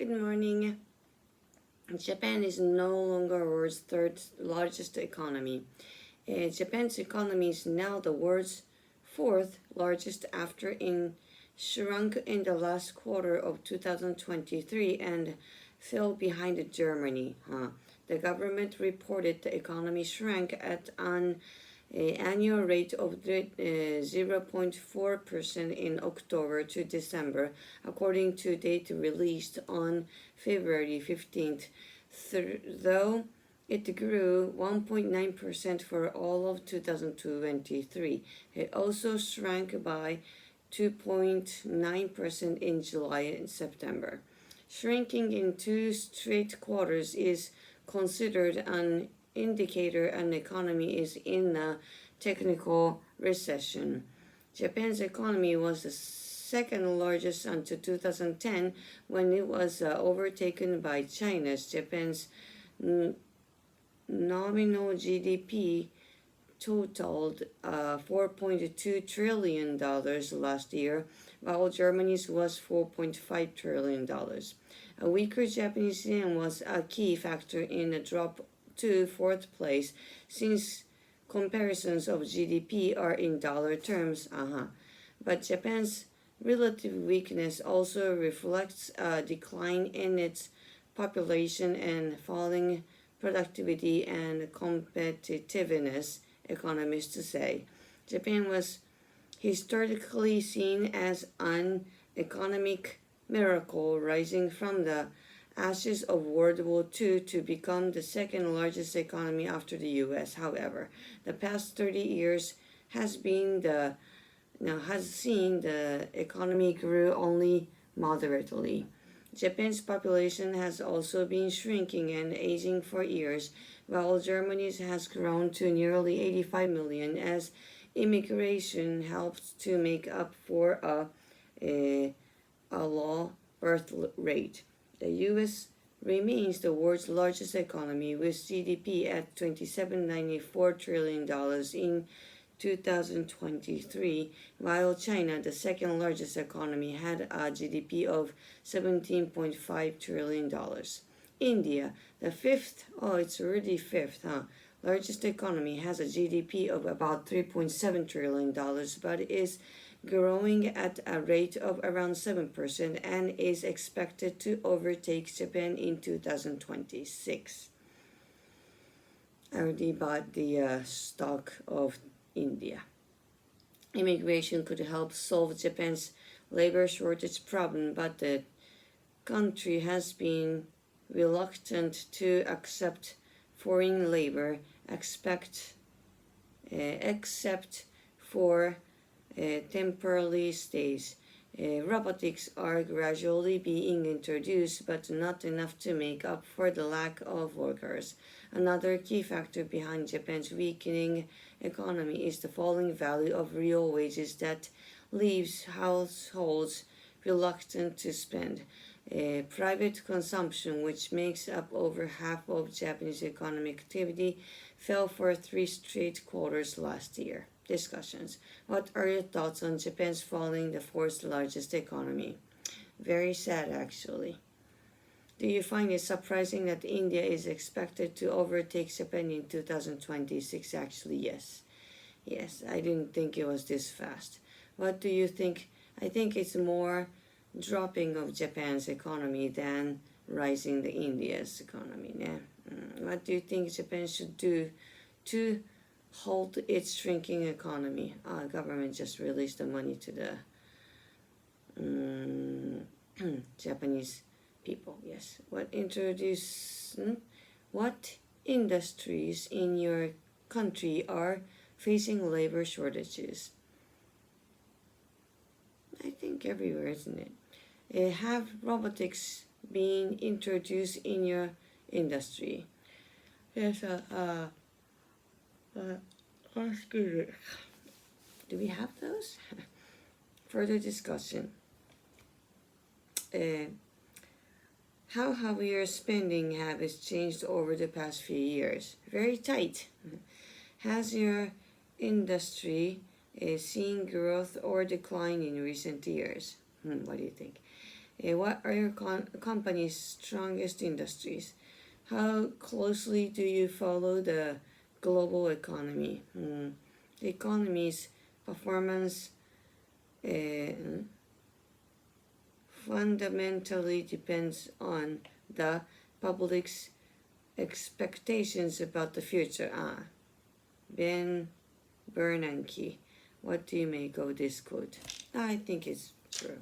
Good morning. Japan is no longer the world's third largest economy. Japan's economy is now the world's fourth largest after it shrunk in the last quarter of 2023 and fell behind Germany. The government reported the economy shrank at an annual rate of 0.4% in October to December, according to data released on February 15th, though it grew 1.9% for all of 2023. It also shrank by 2.9% in July and September. Shrinking in two straight quarters is considered an indicator an economy is in a technical recession. Japan's economy was the second largest until 2010 when it was overtaken by China's. Japan's nominal GDP totaled $4.2 trillion last year, while Germany's was $4.5 trillion. A weaker Japanese yen was a key factor in the drop to fourth place, since comparisons of GDP are in dollar terms. But Japan's relative weakness also reflects a decline in its population and falling productivity and competitiveness, economists say. Japan was historically seen as an economic miracle, rising from the ashes of World War II to become the second largest economy after the U.S. However, the past 30 years has seen the economy grow only moderately. Japan's population has also been shrinking and aging for years, while Germany's has grown to nearly 85 million as immigration helps to make up for a low birth rate. The U.S. remains the world's largest economy, with GDP at $27.94 trillion in 2023, while China, the second largest economy, had a GDP of $17.5 trillion. India, the fifth, largest economy, has a GDP of about $3.7 trillion, but is growing at a rate of around 7% and is expected to overtake Japan in 2026. I already bought the stock of India. Immigration could help solve Japan's labor shortage problem, but the country has been reluctant to accept foreign labor, except for temporary stays. Robotics are gradually being introduced, but not enough to make up for the lack of workers. Another key factor behind Japan's weakening economy is the falling value of real wages that leaves households reluctant to spend. Private consumption, which makes up over half of Japanese economic activity, fell for 3 straight quarters last year. Discussions. What are your thoughts on Japan's falling the fourth largest economy? Very sad, actually. Do you find it surprising that India is expected to overtake Japan in 2026? Actually, yes. Yes, I didn't think it was this fast. What do you think? I think it's more dropping of Japan's economy than rising the India's economy. What do you think Japan should do to halt its shrinking economy? Government just released the money to the Japanese people. Yes. What industries in your country are facing labor shortages? I think everywhere, isn't it? Have robotics been introduced in your industry? Yes. Do we have those? Further discussion. How have your spending habits changed over the past few years? Very tight. Has your industry seen growth or decline in recent years? What do you think? What are your company's strongest industries? How closely do you follow the global economy? The economy's performance fundamentally depends on the public's expectations about the future. Ben Bernanke. What do you make of this quote? I think it's true.